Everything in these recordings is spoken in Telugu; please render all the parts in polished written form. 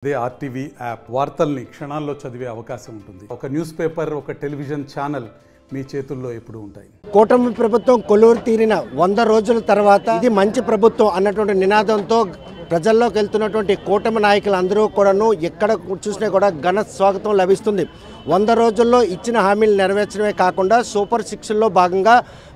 అదే ఆర్టీవీ యాప్ వార్తల్ని క్షణాల్లో చదివే అవకాశం ఉంటుంది. ఒక న్యూస్ పేపర్, ఒక టెలివిజన్ ఛానల్ మీ చేతుల్లో ఎప్పుడు ఉంటాయి. కూటమి ప్రభుత్వం కొలువురు తీరిన 100 రోజుల తర్వాత ఇది మంచి ప్రభుత్వం అన్నటువంటి నినాదంతో ప్రజల్లోకి వెళ్తున్నటువంటి కూటమి నాయకులందరూ కూడాను ఎక్కడ చూసినా కూడా ఘన స్వాగతం లభిస్తుంది. 100 రోజుల్లో ఇచ్చిన హామీలు నెరవేర్చడమే కాకుండా సూపర్ 6లో భాగంగా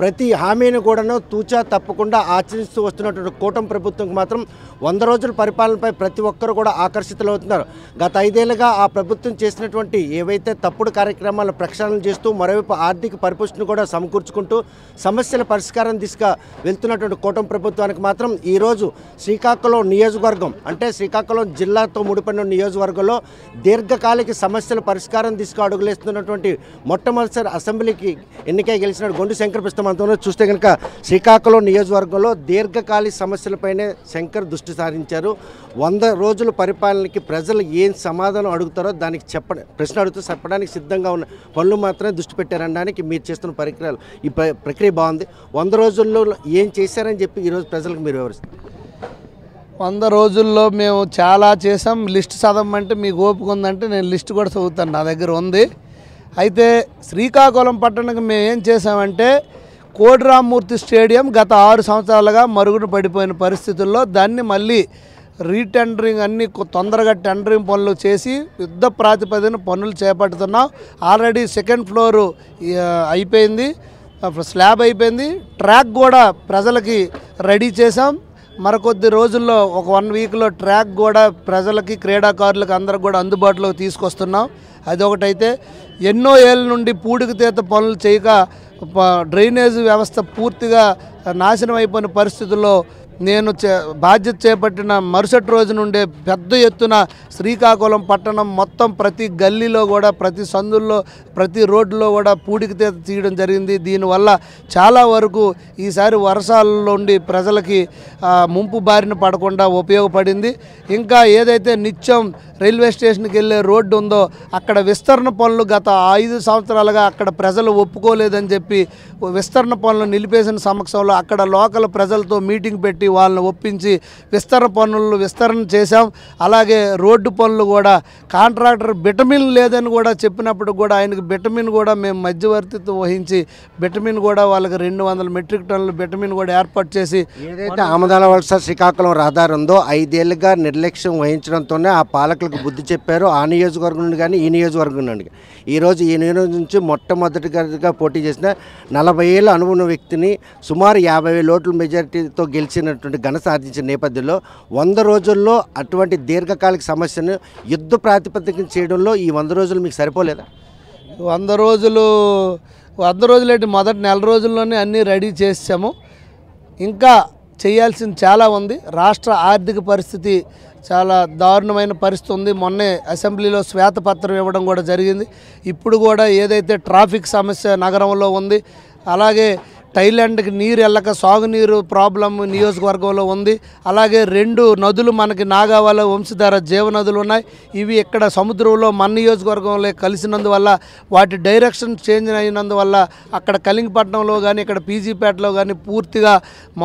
ప్రతి హామీని కూడాను తూచా తప్పకుండా ఆచరిస్తూ వస్తున్నటువంటి కూటమి ప్రభుత్వంకి మాత్రం 100 రోజుల పరిపాలనపై ప్రతి ఒక్కరు కూడా ఆకర్షితులవుతున్నారు. గత 5 ఏళ్లుగా ఆ ప్రభుత్వం చేసినటువంటి ఏవైతే తప్పుడు కార్యక్రమాలను ప్రక్షాళన చేస్తూ మరోవైపు ఆర్థిక పరిపుష్టిని కూడా సమకూర్చుకుంటూ సమస్యల పరిష్కారం దిశగా వెళ్తున్నటువంటి కూటమి ప్రభుత్వానికి మాత్రం ఈరోజు శ్రీకాకుళం నియోజకవర్గం అంటే శ్రీకాకుళం జిల్లాతో ముడిపడిన నియోజకవర్గంలో దీర్ఘకాలిక సమస్యల పరిష్కారం దిశగా అడుగులేస్తున్నటువంటి మొట్టమొదటిసారి అసెంబ్లీకి ఎన్నికై గెలిచిన గొండు శంకర్ ప్రస్తుతం చూస్తే కనుక శ్రీకాకుళం నియోజకవర్గంలో దీర్ఘకాలిక సమస్యలపైనే శంకర్ దృష్టి సారించారు. 100 రోజుల పరిపాలనకి ప్రజలు ఏం సమాధానం అడుగుతారో దానికి ప్రశ్న అడుగుతూ చెప్పడానికి సిద్ధంగా ఉన్న పనులు మాత్రమే దృష్టి పెట్టారనడానికి మీరు చేస్తున్న ఈ ప్రక్రియ బాగుంది. 100 రోజుల్లో ఏం చేశారని చెప్పి ఈరోజు ప్రజలకు మీరు వివరిస్తారు. 100 రోజుల్లో మేము చాలా చేసాం. లిస్ట్ చదవమంటే మీకు ఓపిక ఉందంటే నేను లిస్ట్ కూడా చదువుతాను, నా దగ్గర ఉంది. అయితే శ్రీకాకుళం పట్టణానికి మేము ఏం చేసామంటే కోడిరామ్మూర్తి స్టేడియం గత 6 సంవత్సరాలుగా మరుగున పడిపోయిన పరిస్థితుల్లో దాన్ని మళ్ళీ రీటెండరింగ్ అన్ని తొందరగా టెండరింగ్ పనులు చేసి యుద్ధ ప్రాతిపదికన పనులు చేపడుతున్నాం. ఆల్రెడీ 2nd ఫ్లోరు అయిపోయింది, స్లాబ్ అయిపోయింది, ట్రాక్ కూడా ప్రజలకి రెడీ చేసాం. మరికొద్ది రోజుల్లో ఒక 1 వీక్లో ట్రాక్ కూడా ప్రజలకి క్రీడాకారులకు అందరికి కూడా అందుబాటులోకి తీసుకొస్తున్నాం. అదొకటైతే ఎన్నో ఏళ్ళ నుండి పూడికతీత పనులు చేయక డ్రైనేజ్ వ్యవస్థ పూర్తిగా నాశనం అయిపోయిన పరిస్థితుల్లో నేను బాధ్యత చేపట్టిన మరుసటి రోజు నుండే పెద్ద ఎత్తున శ్రీకాకుళం పట్టణం మొత్తం ప్రతి గల్లీలో కూడా ప్రతి సందుల్లో ప్రతి రోడ్డులో కూడా పూడికతీత తీయడం జరిగింది. దీనివల్ల చాలా వరకు ఈసారి వర్షాలలో ఉండి ప్రజలకి ముంపు బారిన పడకుండా ఉపయోగపడింది. ఇంకా ఏదైతే నిత్యం రైల్వే స్టేషన్కి వెళ్ళే రోడ్డు ఉందో అక్కడ విస్తరణ పనులు గత 5 సంవత్సరాలుగా అక్కడ ప్రజలు ఒప్పుకోలేదని చెప్పి విస్తరణ పనులు నిలిపేసిన సమక్షంలో అక్కడ లోకల్ ప్రజలతో మీటింగ్ పెట్టి వాళ్ళని ఒప్పించి విస్తరణ చేశాం. అలాగే రోడ్డు పనులు కూడా కాంట్రాక్టర్ బిటమిన్ లేదని కూడా చెప్పినప్పుడు కూడా ఆయనకు బిటమిన్ కూడా మేము మధ్యవర్తిత్వం వహించి బిటమిన్ కూడా వాళ్ళకి 200 మెట్రిక్ టన్నులు బిటమిన్ కూడా ఏర్పాటు చేసి ఏదైతే ఆమదాల వలస శ్రీకాకుళం రహదారి ఉందో 5 ఏళ్లుగా నిర్లక్ష్యం వహించడంతోనే ఆ పాలకులకు బుద్ధి చెప్పారు. ఆ నియోజకవర్గం నుండి కానీ ఈ నియోజకవర్గం నుండి ఈరోజు ఈ నియోజకవర్గం నుంచి మొట్టమొదటిగా పోటీ చేసిన 40 ఏళ్ళ అనుభవం వ్యక్తిని సుమారు 50,000 ఓట్ల మెజారిటీతో గెలిచినటువంటి ఘన సాధించిన నేపథ్యంలో 100 రోజుల్లో అటువంటి దీర్ఘకాలిక సమస్యను యుద్ధ ప్రాతిపదికన చేయడంలో ఈ 100 రోజులు మీకు సరిపోలేదా? 100 రోజులు ఏంటి, మొదటి నెల రోజుల్లోనే అన్నీ రెడీ చేసాము. ఇంకా చేయాల్సింది చాలా ఉంది. రాష్ట్ర ఆర్థిక పరిస్థితి చాలా దారుణమైన పరిస్థితి ఉంది. మొన్నే అసెంబ్లీలో శ్వేతపత్రం ఇవ్వడం కూడా జరిగింది. ఇప్పుడు కూడా ఏదైతే ట్రాఫిక్ సమస్య నగరంలో ఉంది, అలాగే థైలాండ్కి నీరు వెళ్ళక సాగునీరు ప్రాబ్లం నియోజకవర్గంలో ఉంది. అలాగే 2 నదులు మనకి నాగావళి వంశధార జీవనదులు ఉన్నాయి. ఇవి ఇక్కడ సముద్రంలో మన నియోజకవర్గంలో కలిసినందువల్ల వాటి డైరెక్షన్ చేంజ్ అయినందువల్ల అక్కడ కలింగపట్నంలో కానీ ఇక్కడ పీజీపేటలో కానీ పూర్తిగా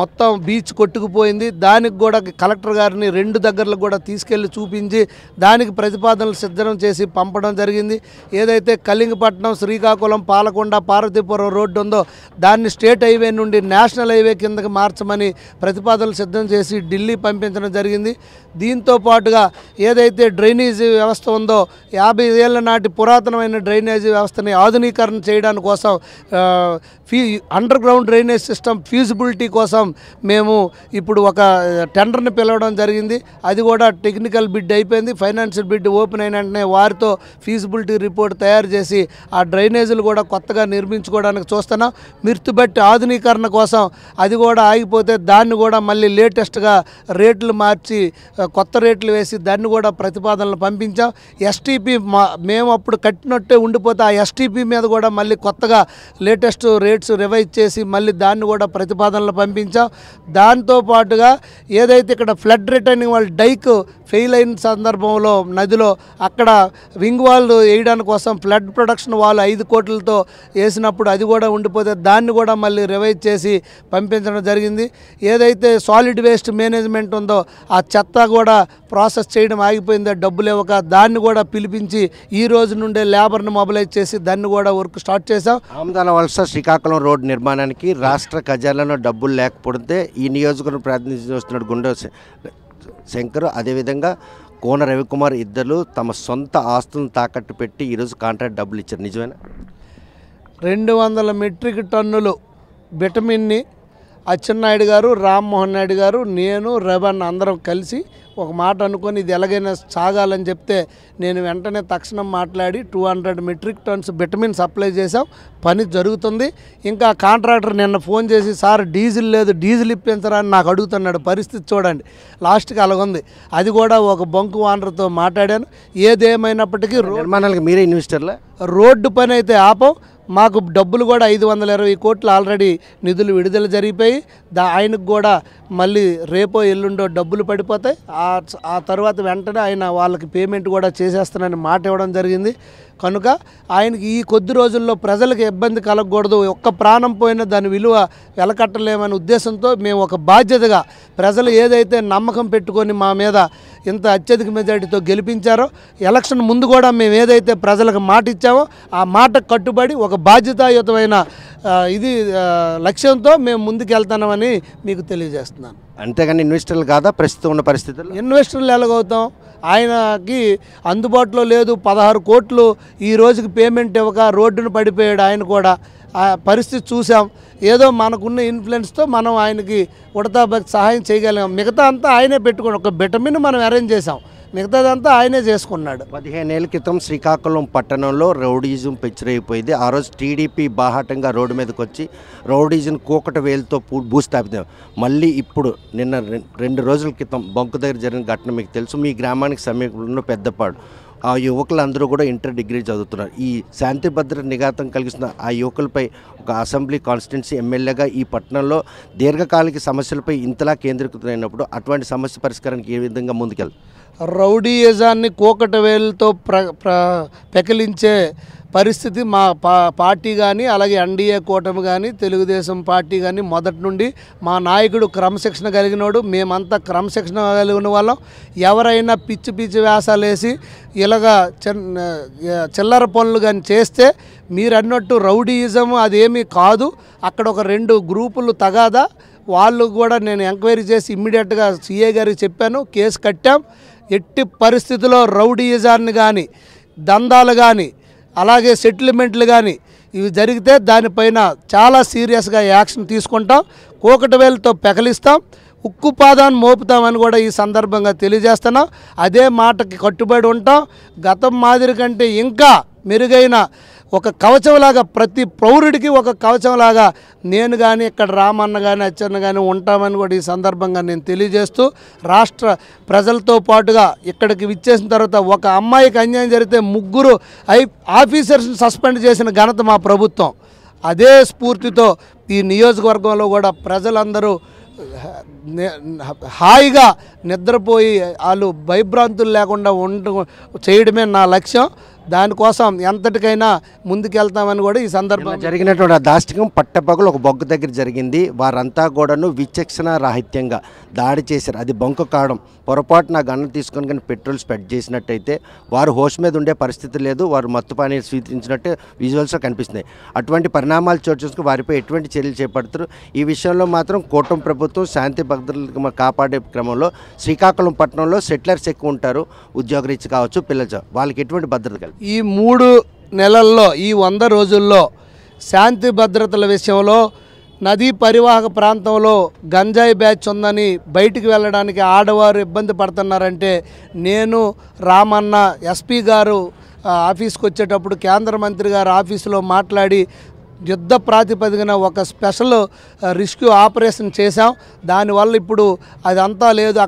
మొత్తం బీచ్ కొట్టుకుపోయింది. దానికి కూడా కలెక్టర్ గారిని 2 దగ్గరలకు కూడా తీసుకెళ్లి చూపించి దానికి ప్రతిపాదనలు సిద్ధం చేసి పంపడం జరిగింది. ఏదైతే కలింగపట్నం శ్రీకాకుళం పాలకొండ పార్వతీపురం రోడ్డు ఉందో దాన్ని స్టేట్ హైవే నుండి నేషనల్ హైవే కిందకి మార్చమని ప్రతిపాదనలు సిద్ధం చేసి ఢిల్లీ పంపించడం జరిగింది. దీంతో పాటుగా ఏదైతే డ్రైనేజీ వ్యవస్థ ఉందో 50 ఏళ్ల నాటి పురాతనమైన డ్రైనేజీ వ్యవస్థని ఆధునీకరణ చేయడానికి కోసం under ground drainage system feasibility కోసం మేము ఇప్పుడు ఒక టెండర్ని పిలవడం జరిగింది. అది కూడా టెక్నికల్ బిడ్ అయిపోయింది. ఫైనాన్షియల్ బిడ్ ఓపెన్ అయిన వెంటనే వారితో ఫీజిబిలిటీ రిపోర్ట్ తయారు చేసి ఆ డ్రైనేజీలు కూడా కొత్తగా నిర్మించుకోవడానికి చూస్తున్నాం. మిర్తుబట్టి ఆధునీకరణ కోసం అది కూడా ఆగిపోతే దాన్ని కూడా మళ్ళీ లేటెస్ట్గా రేట్లు మార్చి కొత్త రేట్లు వేసి దాన్ని కూడా ప్రతిపాదనలు పంపించాం. ఎస్టీపీ మేము అప్పుడు కట్టినట్టే ఉండిపోతే ఆ ఎస్టీపీ మీద కూడా మళ్ళీ కొత్తగా లేటెస్ట్ రేట్స్ రివైజ్ చేసి మళ్ళీ దాన్ని కూడా ప్రతిపాదనలు పంపించాం. దాంతోపాటుగా ఏదైతే ఇక్కడ ఫ్లడ్ రిటర్నింగ్ వాళ్ళ డైక్ ఫెయిల్ అయిన సందర్భంలో నదిలో అక్కడ వింగ్ వాల్ వేయడానికి కోసం ఫ్లడ్ ప్రొటెక్షన్ వాల్ 5 కోట్లతో వేసినప్పుడు అది కూడా ఉండిపోతే దాన్ని కూడా మళ్ళీ మళ్ళీ రివైజ్ చేసి పంపించడం జరిగింది. ఏదైతే సాలిడ్ వేస్ట్ మేనేజ్మెంట్ ఉందో ఆ చెత్త కూడా ప్రాసెస్ చేయడం ఆగిపోయిందో డబ్బులు ఇవ్వక, దాన్ని కూడా పిలిపించి ఈ రోజు నుండే లేబర్ని మొబిలైజ్ చేసి దాన్ని కూడా వర్క్ స్టార్ట్ చేసాం. ఆమదాల వలస శ్రీకాకుళం రోడ్డు నిర్మాణానికి రాష్ట్ర ఖజానాలో డబ్బులు లేకపోతే ఈ నియోజకవర్గం ప్రాతినిధ్యం వస్తున్నాడు గుండె శంకర్, అదేవిధంగా కోన రవికుమార్ ఇద్దరు తమ సొంత ఆస్తులను తాకట్టు పెట్టి ఈరోజు కాంట్రాక్ట్ డబ్బులు ఇచ్చారు. నిజమేనా? 200 మెట్రిక్ టన్నులు విటమిన్ని అచ్చెన్నాయుడు గారు, రామ్మోహన్ నాయుడు గారు, నేను, రవణ్ అందరం కలిసి ఒక మాట అనుకొని ఇది ఎలాగైనా సాగాలని చెప్తే నేను వెంటనే తక్షణం మాట్లాడి 200 మెట్రిక్ టన్స్ విటమిన్ సప్లై చేసాం. పని జరుగుతుంది. ఇంకా కాంట్రాక్టర్ నిన్న ఫోన్ చేసి సార్ డీజిల్ లేదు, డీజిల్ ఇప్పించరా అని నాకు అడుగుతున్నాడు. పరిస్థితి చూడండి, లాస్ట్కి అలాగుంది. అది కూడా ఒక బంకు ఓనర్తో మాట్లాడాను. ఏదేమైనప్పటికీ నిర్మాణాలకు మీరే ఇన్వెస్టర్లా? రోడ్డు పని అయితే ఆపం. మాకు డబ్బులు కూడా 520 కోట్లు ఆల్రెడీ నిధులు విడుదల జరిగిపోయి ఆయనకు కూడా మళ్ళీ రేపో ఎల్లుండో డబ్బులు పడిపోతాయి. ఆ తర్వాత వెంటనే ఆయన వాళ్ళకి పేమెంట్ కూడా చేసేస్తానని మాట ఇవ్వడం జరిగింది. కనుక ఆయనకి ఈ కొద్ది రోజుల్లో ప్రజలకు ఇబ్బంది కలగకూడదు, ఒక్క ప్రాణం పోయినా దాని విలువ వెలకట్టలేమనే ఉద్దేశంతో మేము ఒక బాధ్యతగా ప్రజలు ఏదైతే నమ్మకం పెట్టుకొని మా మీద ఇంత అత్యధిక మెజార్టీతో గెలిపించారో, ఎలక్షన్ ముందు కూడా మేము ఏదైతే ప్రజలకు మాట ఇచ్చామో ఆ మాట కట్టుబడి ఒక బాధ్యతాయుతమైన లక్ష్యంతో మేము ముందుకెళ్తామని మీకు తెలియజేస్తున్నాను. అంతేగాని ఇన్వెస్టర్లు కాదా ప్రస్తుతం ఉన్న పరిస్థితుల్లో? ఇన్వెస్టర్లు ఎలాగవుతాం? ఆయనకి అందుబాటులో లేదు. 16 కోట్లు ఈ రోజుకి పేమెంట్ ఇవ్వక రోడ్డును పడిపోయాడు. ఆయన కూడా ఆ పరిస్థితి చూసాం. ఏదో మనకున్న ఇన్ఫ్లుయెన్స్తో మనం ఆయనకి ఉడతా సహాయం చేయగలిగాం. మిగతా అంతా ఆయనే పెట్టుకుని ఒక విటమిన్ మనం అరేంజ్ చేసాం, మిగతాదంతా ఆయనే చేసుకున్నాడు. 15 ఏళ్ల క్రితం శ్రీకాకుళం పట్టణంలో రౌడీజం పెచ్చరైపోయింది. ఆ రోజు టీడీపీ బాహాటంగా రోడ్డు మీదకి వచ్చి రౌడీజం కూకట వేలుతో భూస్థాపితం. మళ్ళీ ఇప్పుడు నిన్న 2 రోజుల క్రితం బంకు దగ్గర జరిగిన ఘటన మీకు తెలుసు. మీ గ్రామానికి సమీపంలో పెద్దపాడు. ఆ యువకులందరూ కూడా ఇంటర్ డిగ్రీ చదువుతున్నారు. ఈ శాంతి భద్రత నిఘాతం కలిగిస్తున్న ఆ యువకులపై ఒక అసెంబ్లీ కాన్స్టిట్యున్సీ ఎమ్మెల్యేగా ఈ పట్టణంలో దీర్ఘకాలిక సమస్యలపై ఇంతలా కేంద్రీకృతమైనప్పుడు అటువంటి సమస్య పరిష్కారానికి ఏ విధంగా ముందుకెళ్తారు? రౌడీయిజాన్ని కూకట వేలుతో పెకిలించే పరిస్థితి మా పార్టీ కానీ, అలాగే ఎన్డీఏ కూటమి కానీ, తెలుగుదేశం పార్టీ కానీ మొదటి నుండి మా నాయకుడు క్రమశిక్షణ కలిగినోడు. మేమంతా క్రమశిక్షణ కలిగిన వాళ్ళం. ఎవరైనా పిచ్చి పిచ్చి వేషాలు వేసి ఇలాగా చిల్లర పనులు కానీ చేస్తే మీరు అన్నట్టు రౌడీయిజం అదేమీ కాదు. అక్కడ ఒక 2 గ్రూపులు తగాదా, వాళ్ళు కూడా నేను ఎంక్వైరీ చేసి ఇమ్మీడియట్గా సీఏ గారికి చెప్పాను, కేసు కట్టాం. ఎట్టి పరిస్థితుల్లో రౌడీయిజాన్ని కానీ, దందాలు కానీ, అలాగే సెటిల్మెంట్లు కానీ ఇవి జరిగితే దానిపైన చాలా సీరియస్గా యాక్షన్ తీసుకుంటాం. కూకటవేలుతో పెకలిస్తాం, ఉక్కుపాదాన్ని మోపుతామని కూడా ఈ సందర్భంగా తెలియజేస్తున్నాం. అదే మాటకి కట్టుబడి ఉంటాం. గతం మాదిరి కంటే ఇంకా మెరుగైన ఒక కవచంలాగా, ప్రతి పౌరుడికి ఒక కవచంలాగా నేను కానీ, ఇక్కడ రామన్న కానీ, అచ్చన్న కానీ ఉంటామని కూడా ఈ సందర్భంగా నేను తెలియజేస్తూ, రాష్ట్ర ప్రజలతో పాటుగా ఇక్కడికి విచ్చేసిన తర్వాత ఒక అమ్మాయికి అన్యాయం జరిగితే 3 ఆఫీసర్స్ని సస్పెండ్ చేసిన ఘనత మా ప్రభుత్వం. అదే స్ఫూర్తితో ఈ నియోజకవర్గంలో కూడా ప్రజలందరూ హాయిగా నిద్రపోయి వాళ్ళు భయభ్రాంతులు లేకుండా చేయడమే నా లక్ష్యం. దానికోసం ఎంతటికైనా ముందుకెళ్తామని కూడా ఈ సందర్భంగా జరిగినటువంటి దాష్టికం పట్టపగలు ఒక బొగ్గు దగ్గర జరిగింది. వారంతా కూడాను విచక్షణ రాహిత్యంగా దాడి చేశారు. అది బొంకు కావడం పొరపాటున గన్ను తీసుకొని కానీ పెట్రోల్ స్ప్రెడ్ చేసినట్టయితే వారు హోష్ మీద ఉండే పరిస్థితి లేదు. వారు మత్తు పానీయాలు స్వీకరించినట్టే విజువల్స్లో కనిపిస్తున్నాయి. అటువంటి పరిణామాలు చోటు చేసుకుని వారిపై ఎటువంటి చర్యలు చేపడతారు? ఈ విషయంలో మాత్రం కూటమి ప్రభుత్వం శాంతి భద్రతలు కాపాడే క్రమంలో శ్రీకాకుళం పట్టణంలో సెటిలర్స్ ఎక్కువ ఉంటారు, ఉద్యోగరీత్యా కావచ్చు, పిల్లలు, వాళ్ళకి ఎటువంటి భద్రత కలిగి ఈ 3 నెలల్లో ఈ 100 రోజుల్లో శాంతి భద్రతల విషయంలో నదీ పరివాహక ప్రాంతంలో గంజాయి బ్యాచ్ ఉందని బయటికి వెళ్ళడానికి ఆడవారు ఇబ్బంది పడుతున్నారంటే నేను, రామన్న, ఎస్పీ గారు ఆఫీస్కి వచ్చేటప్పుడు కేంద్ర మంత్రి గారు ఆఫీసులో మాట్లాడి యుద్ధ ప్రాతిపదికన ఒక స్పెషల్ రెస్క్యూ ఆపరేషన్ చేశాం. దానివల్ల ఇప్పుడు అదంతా లేదు.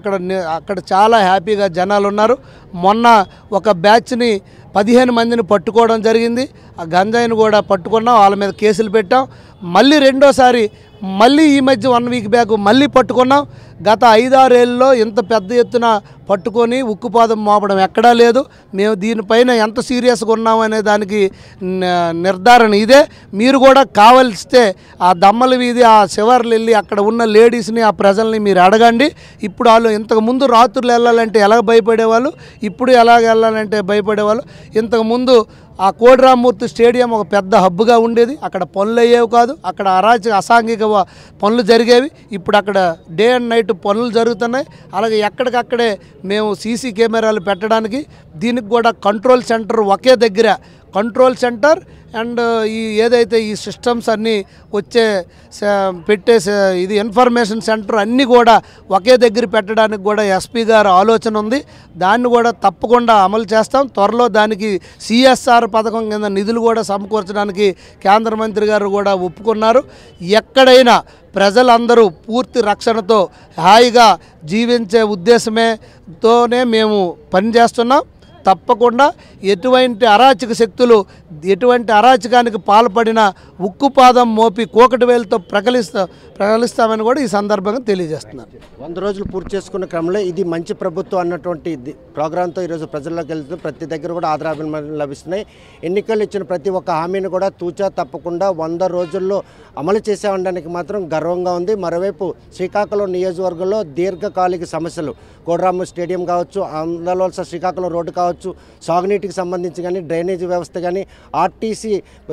అక్కడ చాలా హ్యాపీగా జనాలు ఉన్నారు. మొన్న ఒక బ్యాచ్ని 15 మందిని పట్టుకోవడం జరిగింది. ఆ గంజాయిని కూడా పట్టుకున్నాం, వాళ్ళ మీద కేసులు పెట్టాం. మళ్ళీ రెండోసారి మళ్ళీ ఈ మధ్య 1 వీక్ బ్యాక్ మళ్ళీ పట్టుకున్నాం. గత 5-6 ఏళ్ళలో ఇంత పెద్ద ఎత్తున పట్టుకొని ఉక్కుపాదం మోపడం ఎక్కడా లేదు. మేము దీనిపైన ఎంత సీరియస్గా ఉన్నామనే దానికి నిర్ధారణ ఇదే. మీరు కూడా కావలిస్తే ఆ దమ్మల వీధి ఆ శివర్లు వెళ్ళి అక్కడ ఉన్న లేడీస్ని ఆ ప్రజల్ని మీరు అడగండి. ఇప్పుడు వాళ్ళు ఇంతకుముందు రాత్రులు వెళ్ళాలంటే ఎలా భయపడేవాళ్ళు, ఇప్పుడు ఎలాగ వెళ్ళాలంటే భయపడేవాళ్ళు. ఇంతకుముందు ఆ కోడిరామ్మూర్తి స్టేడియం ఒక పెద్ద హబ్గా ఉండేది. అక్కడ పనులు అయ్యేవి కాదు, అక్కడ అసాంఘిక పనులు జరిగేవి. ఇప్పుడు అక్కడ డే అండ్ నైట్ పనులు జరుగుతున్నాయి. అలాగే ఎక్కడికక్కడే మేము సీసీ కెమెరాలు పెట్టడానికి, దీనికి కూడా కంట్రోల్ సెంటర్ ఒకే దగ్గర కంట్రోల్ సెంటర్ అండ్ ఈ ఏదైతే ఈ సిస్టమ్స్ అన్నీ పెట్టే ఇది ఇన్ఫర్మేషన్ సెంటర్ అన్నీ కూడా ఒకే దగ్గర పెట్టడానికి కూడా ఎస్పీ గారు ఆలోచన ఉంది. దాన్ని కూడా తప్పకుండా అమలు చేస్తాం. త్వరలో దానికి సిఎస్ఆర్ పథకం కింద నిధులు కూడా సమకూర్చడానికి కేంద్ర మంత్రి గారు కూడా ఒప్పుకున్నారు. ఎక్కడైనా ప్రజలందరూ పూర్తి రక్షణతో హాయిగా జీవించే ఉద్దేశమేతోనే మేము పనిచేస్తున్నాం. తప్పకుండా ఎటువంటి అరాచక శక్తులు ఎటువంటి అరాచకానికి పాల్పడిన ఉక్కుపాదం మోపి కోకటి వేలుతో ప్రకలిస్తామని కూడా ఈ సందర్భంగా తెలియజేస్తున్నారు. 100 రోజులు పూర్తి చేసుకున్న క్రమంలో ఇది మంచి ప్రభుత్వం అన్నటువంటి ప్రోగ్రాంతో ఈరోజు ప్రజల్లోకి వెళ్తుంది. ప్రతి దగ్గర కూడా ఆదరాభిమానాలు లభిస్తున్నాయి. ఎన్నికలు ఇచ్చిన ప్రతి ఒక్క హామీని కూడా తూచా తప్పకుండా 100 రోజుల్లో అమలు చేసే ఉండడానికి మాత్రం గర్వంగా ఉంది. మరోవైపు శ్రీకాకుళం నియోజకవర్గంలో దీర్ఘకాలిక సమస్యలు కోడిరామ స్టేడియం కావచ్చు, ఆంధ్రవలస శ్రీకాకుళం రోడ్డు కావచ్చు, సాగునీటికి సంబంధించి కానీ డ్రైనేజీ వ్యవస్థ కానీ, ఆర్టీసీ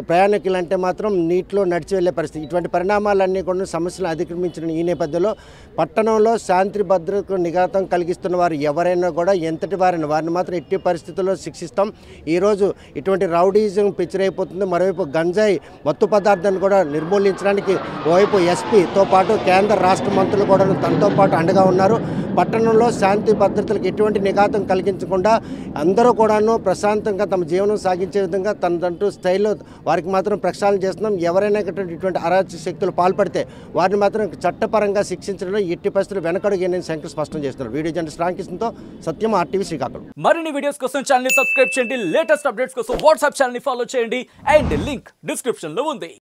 ప్రయాణికులు అంటే మాత్రం నీటిలో నడిచి వెళ్ళే పరిస్థితి, ఇటువంటి పరిణామాలన్నీ కూడా సమస్యలు అధిగమించిన ఈ నేపథ్యంలో పట్టణంలో శాంతి భద్రతకు నిఘాతం కలిగిస్తున్న వారు ఎవరైనా కూడా ఎంతటి వారిని మాత్రం ఎట్టి పరిస్థితుల్లో శిక్షిస్తాం. ఈరోజు ఇటువంటి రౌడీజం పిచ్చిరైపోతుంది. మరోవైపు గంజాయి మత్తు పదార్థాన్ని కూడా నిర్మూలించడానికి ఓవైపు ఎస్పీతో పాటు కేంద్ర రాష్ట్ర మంత్రులు కూడా తనతో పాటు అండగా ఉన్నారు. పట్టణంలో శాంతి భద్రతలకు ఎటువంటి నిఘాతం కలిగించకుండా అందరూ కూడాను ప్రశాంతంగా తమ జీవనం సాగించే విధంగా తనదంటూ స్టైల్లో వారికి మాత్రం ప్రక్షాళన చేస్తున్నాం. ఎవరైనా ఇటువంటి అరాచక శక్తులు పాల్పడితే వారిని మాత్రం చట్టపరంగా శిక్షించడంలో ఎట్టి పరిస్థితులు వెనకడుగేనని శంకర్ స్పష్టం చేస్తున్నారు. వీడియో జర్నలిస్ట్ రామకృష్ణతో సత్యం, RTV శ్రీకాకుళం. మరిన్ని వీడియోస్ కోసం ఛానల్ ని సబ్స్క్రైబ్ చేయండి. లేటెస్ట్ అప్డేట్స్ కోసం వాట్సాప్ ఛానల్ ని ఫాలో చేయండి. అండ్ లింక్ డిస్క్రిప్షన్ లో ఉంది.